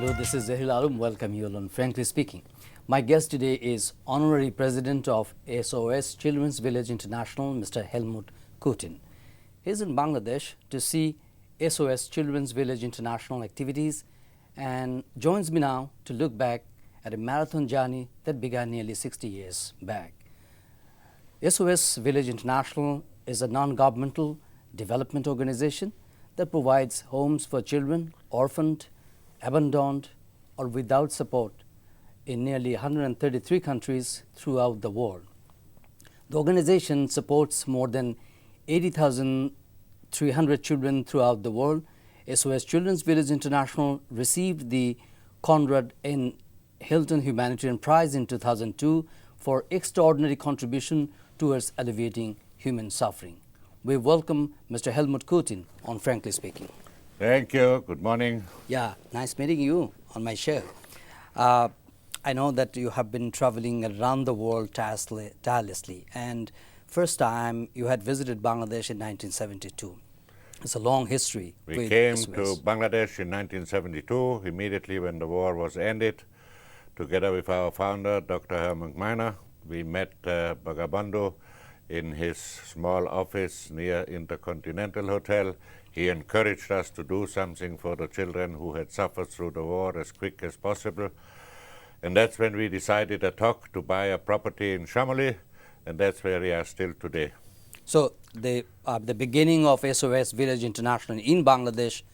Hello, this is Zahil Alum. Welcome you all on Frankly Speaking. My guest today is Honorary President of SOS Children's Village International, Mr. Helmut Kutin. He is in Bangladesh to see SOS Children's Village International activities and joins me now to look back at a marathon journey that began nearly 60 years back. SOS Village International is a non-governmental development organization that provides homes for children orphaned, abandoned, or without support in nearly 133 countries throughout the world. The organization supports more than 80,300 children throughout the world. SOS Children's Village International received the Conrad N. Hilton Humanitarian Prize in 2002 for extraordinary contribution towards alleviating human suffering. We welcome Mr. Helmut Kutin on Frankly Speaking. Thank you. Good morning. Yeah, nice meeting you on my show. I know that you have been traveling around the world tirelessly, and first time you had visited Bangladesh in 1972. It's a long history. We came to Bangladesh in 1972, immediately when the war was ended, together with our founder, Dr. Herman Meiner. We met Bangabandhu in his small office near Intercontinental Hotel. He encouraged us to do something for the children who had suffered through the war as quick as possible. And that's when we decided ad hoc to buy a property in Shamoli, and that's where we are still today. So the beginning of SOS Village International in Bangladesh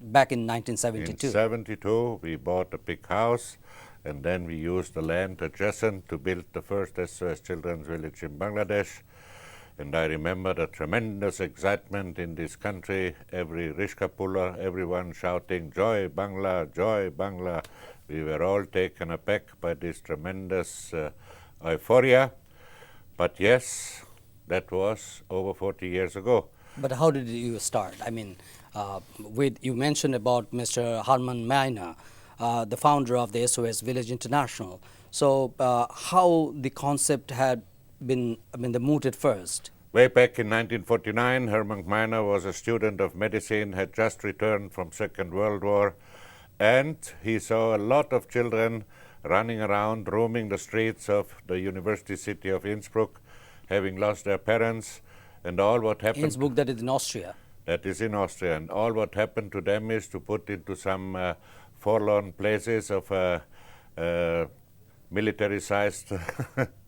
back in 1972. In 1972, we bought a big house, and then we used the land adjacent to build the first SOS Children's Village in Bangladesh. And I remember the tremendous excitement in this country, every Rishka puller, everyone shouting, "Joy Bangla, Joy Bangla." We were all taken aback by this tremendous euphoria. But yes, that was over 40 years ago. But how did you start? I mean, you mentioned about Mr. Herman Meiner, the founder of the SOS Village International. So how the concept had been mooted first? Way back in 1949, Herman Meiner was a student of medicine, had just returned from Second World War, and he saw a lot of children running around, roaming the streets of the university city of Innsbruck, having lost their parents, and all what happened... Innsbruck, that is in Austria. That is in Austria, and all what happened to them is to put into some forlorn places of a military-sized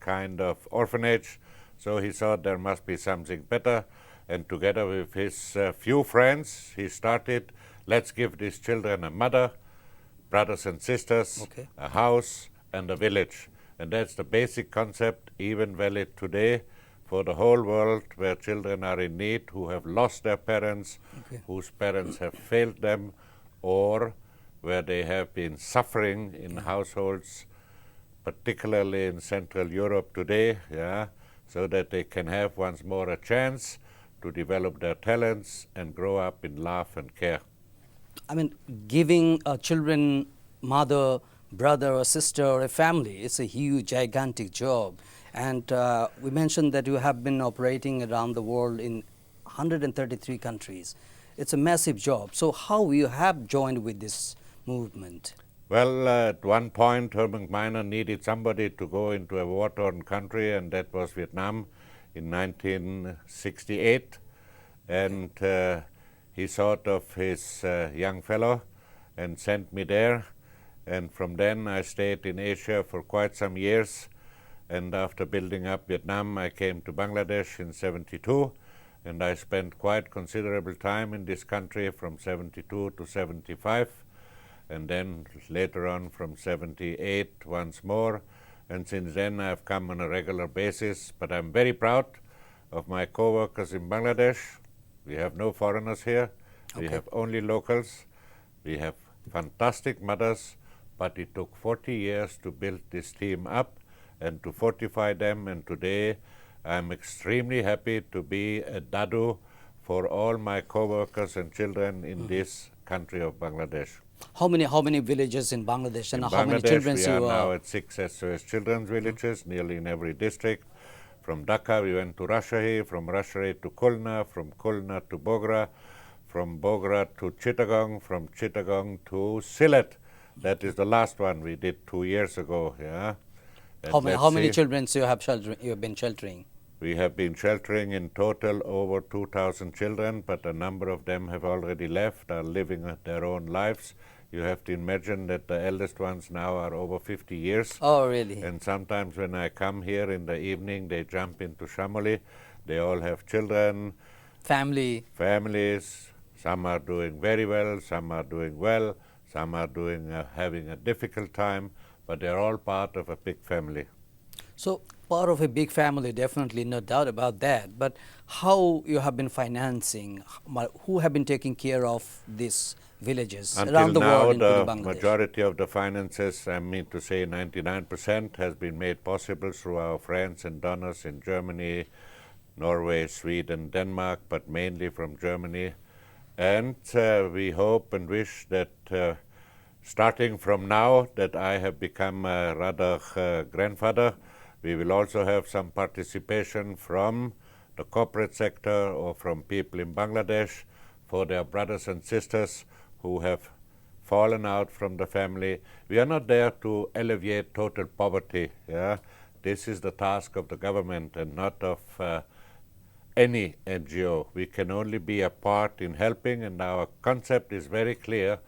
kind of orphanage. So he thought there must be something better, and together with his few friends, he started, let's give these children a mother, brothers and sisters, a house, and a village. And that's the basic concept, even valid today, for the whole world, where children are in need, who have lost their parents, whose parents have failed them, or where they have been suffering in households, particularly in Central Europe today, so that they can have once more a chance to develop their talents and grow up in love and care. I mean, giving children mother, brother, or sister, or a family, it's a huge, gigantic job. And we mentioned that you have been operating around the world in 133 countries. It's a massive job. So how you have joined with this movement? Well, at one point, Herman Meiner needed somebody to go into a war-torn country, and that was Vietnam in 1968. And he thought of his young fellow and sent me there. And from then, I stayed in Asia for quite some years. And after building up Vietnam, I came to Bangladesh in 1972. And I spent quite considerable time in this country from 1972 to 1975. And then later on from 1978 once more, and since then I've come on a regular basis. But I'm very proud of my co-workers in Bangladesh. We have no foreigners here. We have only locals. We have fantastic mothers, but it took 40 years to build this team up and to fortify them, and today I'm extremely happy to be a dadu for all my co-workers and children in this country of Bangladesh. How many villages in Bangladesh, and how many children we are now at 6 SOS Children's Villages, nearly in every district. From Dhaka we went to Rajshahi, from Rajshahi to Khulna, from Khulna to Bogra, from Bogra to Chittagong, from Chittagong to Sylhet. That is the last one we did 2 years ago. Yeah. And How many let's see, children you have been sheltering? we have been sheltering in total over 2,000 children, but a number of them have already left, are living their own lives. You have to imagine that the eldest ones now are over 50 years. Oh, really? And sometimes when I come here in the evening, they jump into Shamoli. They all have children, families. Some are doing very well, some are doing well, some are having a difficult time, but they're all part of a big family. So part of a big family, definitely, no doubt about that. But how you have been financing? Who have been taking care of these villages around the world, including Until now, the Bangladesh? majority of the finances, I mean to say 99%, has been made possible through our friends and donors in Germany, Norway, Sweden, Denmark, but mainly from Germany. And we hope and wish that starting from now that I have become a rather grandfather, we will also have some participation from the corporate sector or from people in Bangladesh for their brothers and sisters who have fallen out from the family. We are not there to alleviate total poverty. Yeah? This is the task of the government and not of any NGO. We can only be a part in helping, and our concept is very clear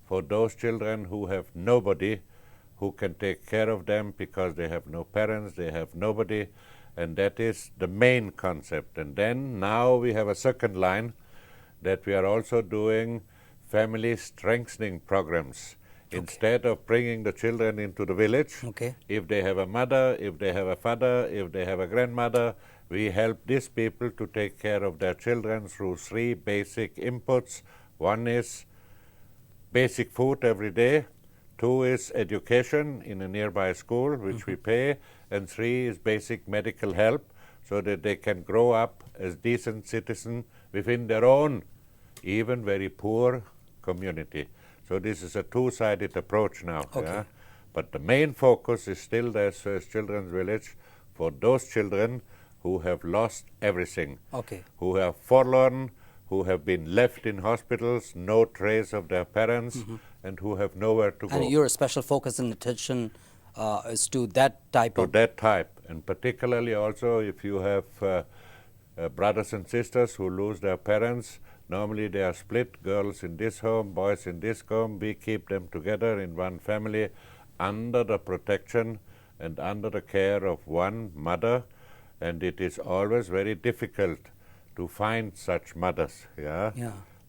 for those children who have nobody who can take care of them because they have no parents, they have nobody, and that is the main concept. And then now we have a second line that we are also doing family strengthening programs. Okay. Instead of bringing the children into the village, okay, if they have a mother, if they have a father, if they have a grandmother, we help these people to take care of their children through 3 basic inputs. One is basic food every day, 2 is education in a nearby school, which we pay, and 3 is basic medical help so that they can grow up as decent citizens within their own, even very poor community. So this is a 2-sided approach now. Okay. Yeah? But the main focus is still the SOS Children's Village for those children who have lost everything, okay, who have forlorn, who have been left in hospitals, no trace of their parents, and who have nowhere to go. And your special focus and attention is to that type of... To that type, and particularly also if you have brothers and sisters who lose their parents. Normally they are split, girls in this home, boys in this home. We keep them together in one family under the protection and under the care of one mother, and it is always very difficult to find such mothers. Yeah?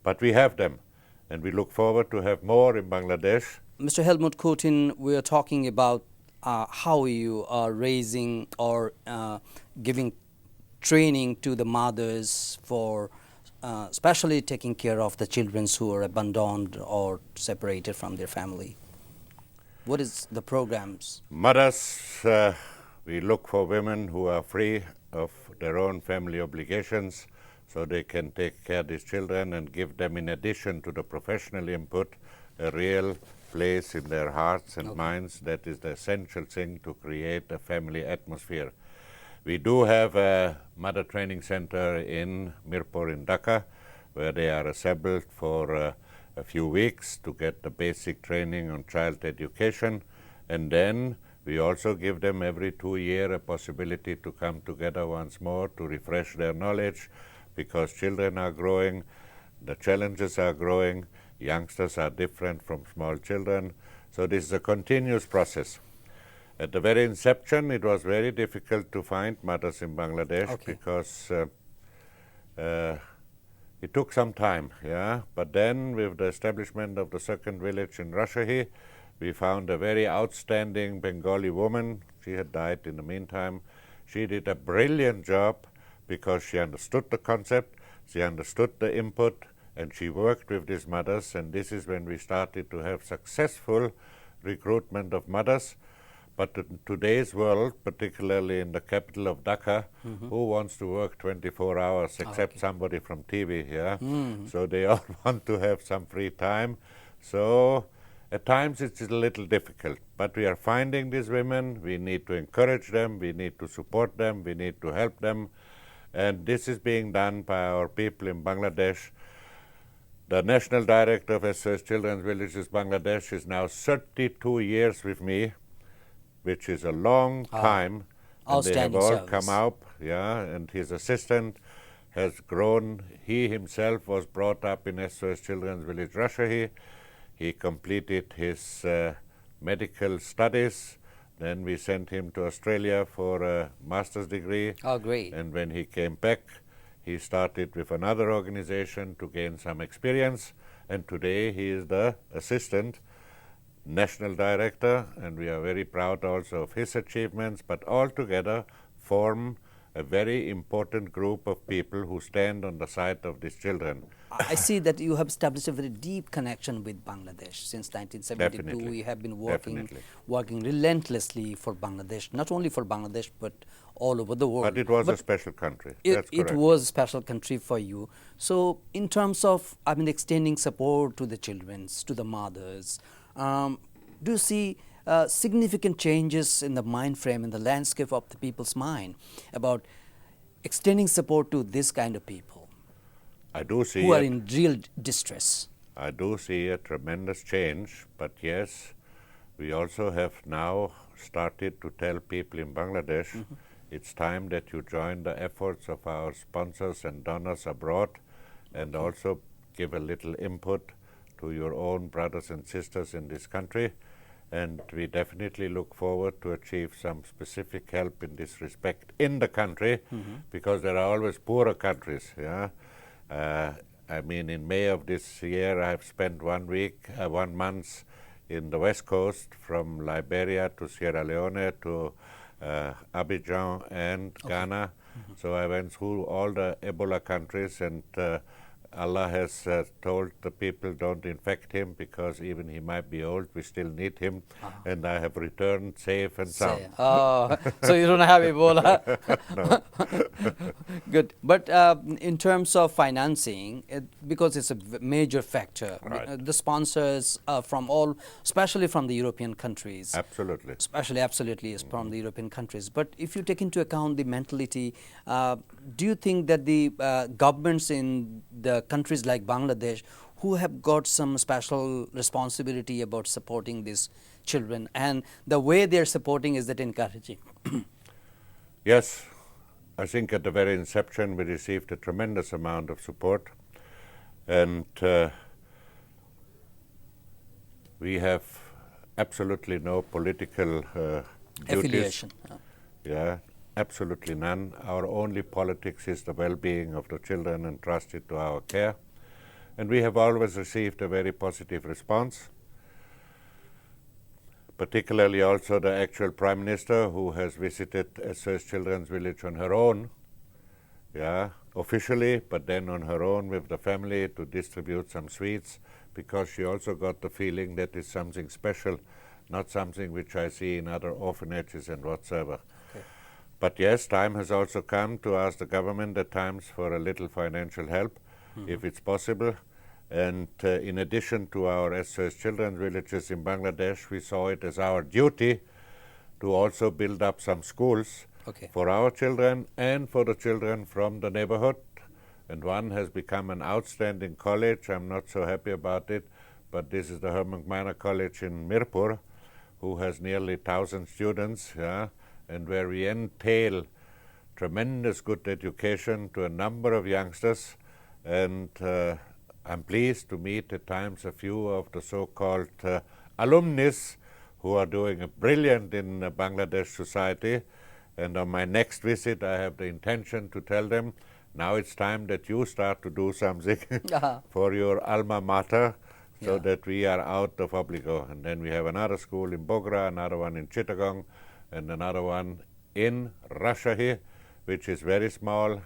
But we have them, and we look forward to have more in Bangladesh. Mr. Helmut Kutin, we are talking about how you are raising or giving training to the mothers for especially taking care of the children who are abandoned or separated from their family. What is the programs? Mothers, we look for women who are free of their own family obligations so they can take care of these children and give them, in addition to the professional input, a real place in their hearts and minds. That is the essential thing to create a family atmosphere. We do have a mother training center in Mirpur in Dhaka, where they are assembled for a few weeks to get the basic training on child education, and then we also give them every 2 years a possibility to come together once more to refresh their knowledge, because children are growing, the challenges are growing, youngsters are different from small children, so this is a continuous process. At the very inception, it was very difficult to find mothers in Bangladesh because it took some time, yeah. But then, with the establishment of the second village in Rajshahi, we found a very outstanding Bengali woman. She had died in the meantime. She did a brilliant job because she understood the concept, she understood the input, and she worked with these mothers. And this is when we started to have successful recruitment of mothers. But in today's world, particularly in the capital of Dhaka, who wants to work 24 hours except somebody from TV here? So they all want to have some free time. So at times it's a little difficult. But we are finding these women. We need to encourage them. We need to support them. We need to help them. And this is being done by our people in Bangladesh. The National Director of SOS Children's Villages Bangladesh is now 32 years with me, which is a long time. And they have Outstanding all service. come up, and his assistant has grown. He himself was brought up in SOS Children's Village, Rajshahi. He completed his medical studies. Then we sent him to Australia for a master's degree. Oh, great. And when he came back, he started with another organization to gain some experience. And today he is the assistant national director, and we are very proud also of his achievements, but all together form a very important group of people who stand on the side of these children. I see that you have established a very deep connection with Bangladesh. Since 1972, Definitely. we have been Definitely. working relentlessly for Bangladesh, not only for Bangladesh, but all over the world. But it was a special country. That's correct. It was a special country for you. So in terms of, I mean, extending support to the children, to the mothers, do you see significant changes in the mind frame, in the landscape of the people's mind about extending support to this kind of people I do see who are it. in real distress? I do see a tremendous change, but yes, we also have now started to tell people in Bangladesh it's time that you join the efforts of our sponsors and donors abroad, and also give a little input to your own brothers and sisters in this country. And we definitely look forward to achieve some specific help in this respect in the country, because there are always poorer countries. I mean, in May of this year, I've spent 1 month in the West Coast, from Liberia to Sierra Leone to Abidjan and Ghana. So I went through all the Ebola countries, and Allah has told the people, don't infect him, because even he might be old, we still need him. And I have returned safe and sound. So you don't have Ebola? Good. But in terms of financing, because it's a major factor, Right. the sponsors from all, especially from the European countries. Absolutely. Absolutely is from the European countries. But if you take into account the mentality, do you think that the governments in the countries like Bangladesh, who have got some special responsibility about supporting these children, and the way they're supporting, is that encouraging? Yes, I think at the very inception we received a tremendous amount of support, and we have absolutely no political duties. Affiliation. Yeah, absolutely none. Our only politics is the well-being of the children entrusted to our care, and we have always received a very positive response, particularly also the actual Prime Minister, who has visited SOS Children's Village on her own, officially, but then on her own with the family to distribute some sweets, because she also got the feeling that is something special, not something which I see in other orphanages and whatsoever. Okay. But yes, time has also come to ask the government at times for a little financial help, if it's possible. And in addition to our SOS Children's Villages in Bangladesh, we saw it as our duty to also build up some schools for our children and for the children from the neighborhood. And one has become an outstanding college. I'm not so happy about it, but this is the Herman Minor College in Mirpur, who has nearly 1,000 students, and where we entail tremendous good education to a number of youngsters. And I'm pleased to meet at times a few of the so-called alumnus who are doing brilliant in Bangladesh society. And on my next visit, I have the intention to tell them, now it's time that you start to do something for your alma mater, so that we are out of obligo. And then we have another school in Bogra, another one in Chittagong, and another one in Rajshahi, which is very small,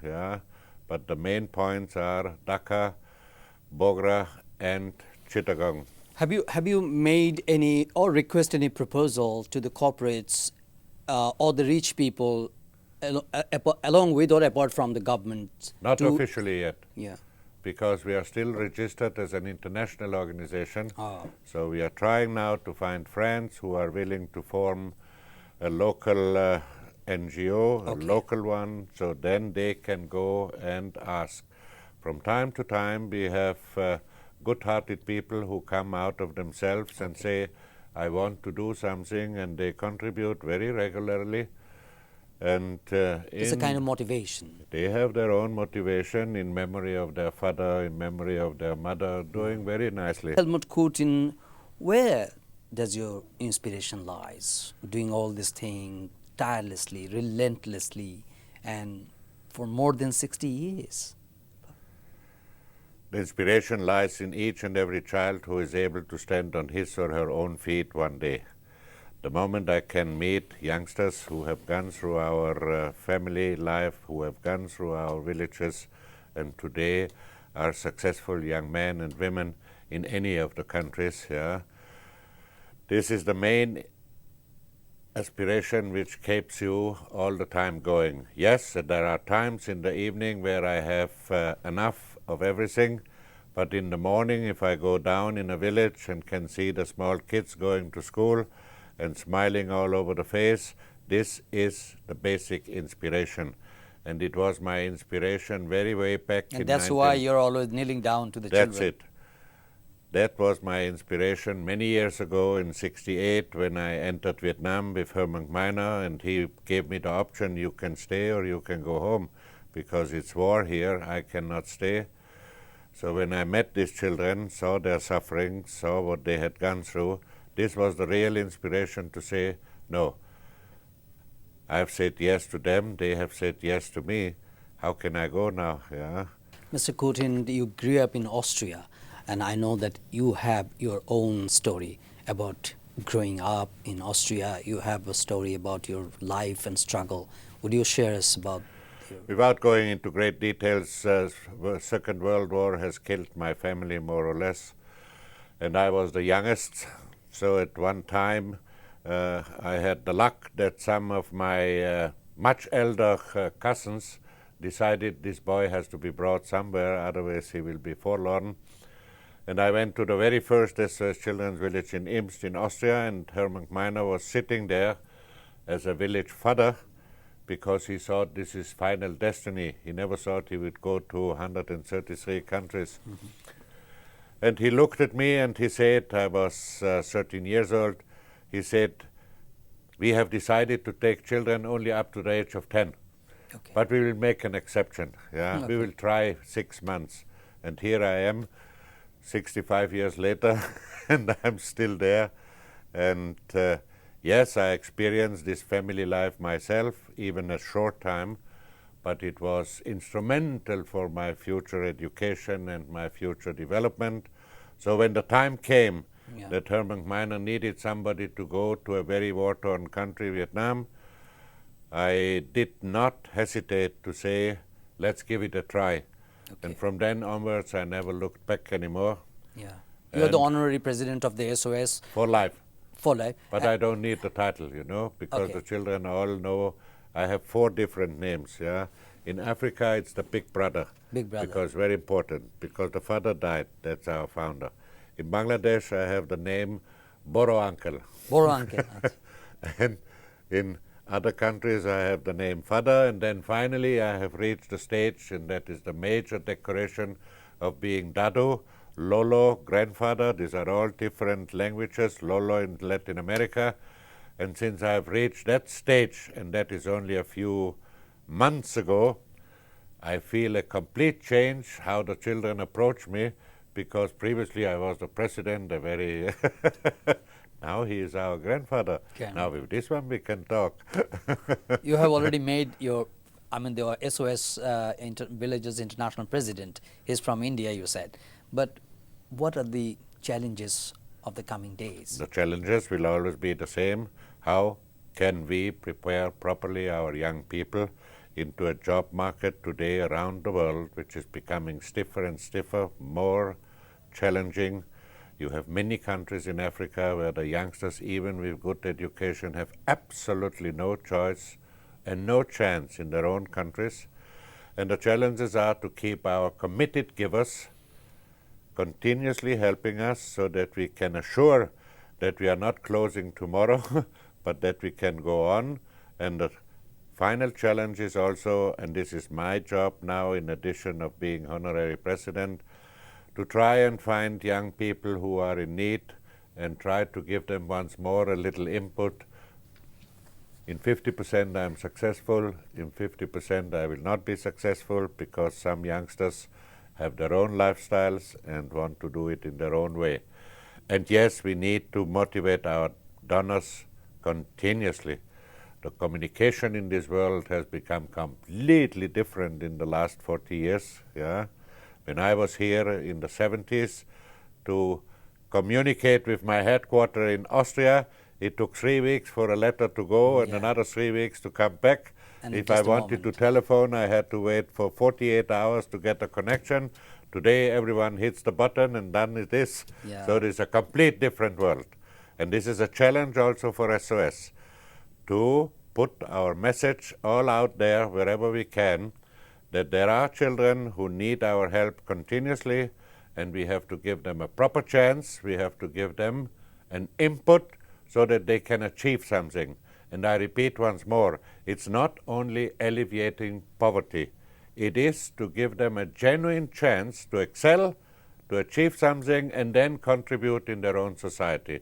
but the main points are Dhaka, Bogra, and Chittagong. Have you made any or request any proposal to the corporates or the rich people along with or apart from the government? Not officially yet. Yeah. Because we are still registered as an international organization. So we are trying now to find friends who are willing to form a local NGO, a local one, so then they can go and ask. From time to time we have good-hearted people who come out of themselves and say, I want to do something, and they contribute very regularly. And it's a kind of motivation. They have their own motivation in memory of their father, in memory of their mother, doing very nicely. Helmut Kutin, where does your inspiration lies? Doing all this thing tirelessly, relentlessly, and for more than 60 years. The inspiration lies in each and every child who is able to stand on his or her own feet one day. The moment I can meet youngsters who have gone through our family life, who have gone through our villages, and today are successful young men and women in any of the countries, this is the main aspiration which keeps you all the time going. Yes, there are times in the evening where I have enough of everything, but in the morning, if I go down in a village and can see the small kids going to school and smiling all over the face, this is the basic inspiration. And it was my inspiration very way back in And that's why you're always kneeling down to the children. That's it. That was my inspiration many years ago in '68 when I entered Vietnam with Herman Miner, and he gave me the option, you can stay or you can go home, because it's war here, I cannot stay. So when I met these children, saw their suffering, saw what they had gone through, this was the real inspiration to say, no, I've said yes to them, they have said yes to me, how can I go now? Mr. Kutin, you grew up in Austria, and I know that you have your own story about growing up in Austria. You have a story about your life and struggle. Would you share us about Without going into great details, the Second World War has killed my family more or less, and I was the youngest. So at one time I had the luck that some of my much elder cousins decided this boy has to be brought somewhere, otherwise he will be forlorn. And I went to the very first SOS Children's Village in Imst in Austria, and Herman Miner was sitting there as a village father because he thought this is final destiny. He never thought he would go to 133 countries. Mm-hmm. And he looked at me and he said, I was 13 years old, he said, we have decided to take children only up to the age of 10. Okay. But we will make an exception. Okay. We will try 6 months. And here I am, 65 years later, and I'm still there. And yes, I experienced this family life myself, even a short time, but it was instrumental for my future education and my future development. So when the time came that Herman Miner needed somebody to go to a very war-torn country, Vietnam, I did not hesitate to say, let's give it a try. Okay. And from then onwards, I never looked back anymore. Yeah, you're the honorary president of the SOS. For life. For life. But I don't need the title, you know, because the children all know I have 4 different names, In Africa, it's the big brother. Big brother. Because very important, because the father died, that's our founder. In Bangladesh, I have the name Boro Uncle. Boro Uncle. And in other countries, I have the name father, and then finally I have reached the stage, and that is the major decoration of being Dadu, Lolo, grandfather. These are all different languages, Lolo in Latin America. And since I have reached that stage, and that is only a few months ago, I feel a complete change how the children approach me, because previously I was the president, a very... Now he is our grandfather. Now with this one we can talk. You have already made your, the SOS Villages International President. He's from India, you said. But what are the challenges of the coming days? The challenges will always be the same. How can we prepare properly our young people into a job market today around the world, which is becoming stiffer and stiffer, more challenging. You have many countries in Africa where the youngsters, even with good education, have absolutely no choice and no chance in their own countries. And the challenges are to keep our committed givers continuously helping us so that we can assure that we are not closing tomorrow, but that we can go on. And the final challenge is also, and this is my job now in addition of being honorary president, to try and find young people who are in need and try to give them once more a little input. In 50% I am successful, in 50% I will not be successful because some youngsters have their own lifestyles and want to do it in their own way. And yes, we need to motivate our donors continuously. The communication in this world has become completely different in the last 40 years. Yeah? When I was here in the 70s to communicate with my headquarters in Austria, it took 3 weeks for a letter to go and another 3 weeks to come back. And if I wanted to telephone, I had to wait for 48 hours to get a connection. Today, everyone hits the button and done it is. Yeah. So it is a complete different world. And this is a challenge also for SOS, to put our message all out there wherever we can, that there are children who need our help continuously, and we have to give them a proper chance. We have to give them an input so that they can achieve something. And I repeat once more, it's not only alleviating poverty. It is to give them a genuine chance to excel, to achieve something, and then contribute in their own society.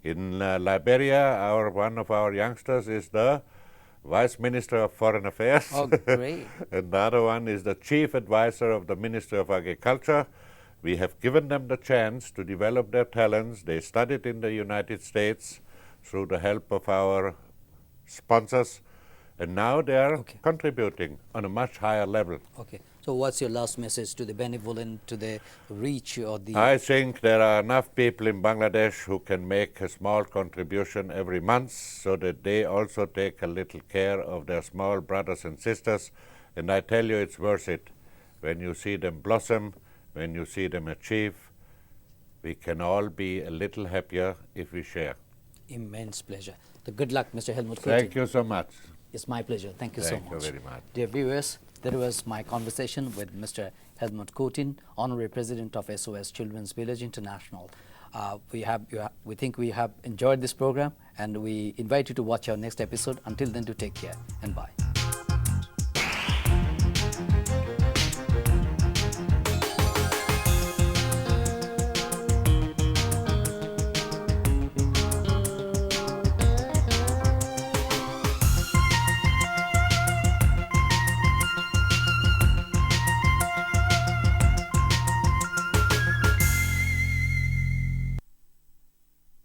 In Liberia, one of our youngsters is the Vice Minister of Foreign Affairs. Oh, great. And the other one is the Chief Advisor of the Ministry of Agriculture. We have given them the chance to develop their talents. They studied in the United States through the help of our sponsors, and now they are contributing on a much higher level. Okay. So what's your last message to the benevolent, to the rich or the... I think there are enough people in Bangladesh who can make a small contribution every month so that they also take a little care of their small brothers and sisters. And I tell you, it's worth it. When you see them blossom, when you see them achieve, we can all be a little happier if we share. Immense pleasure. So good luck, Mr. Helmut Kutin. Thank you so much. It's my pleasure. Thank you so much. Thank you very much. Dear viewers, that was my conversation with Mr. Helmut Kutin, Honorary President of SOS Children's Village International. We think we have enjoyed this program, and we invite you to watch our next episode. Until then, to take care and bye.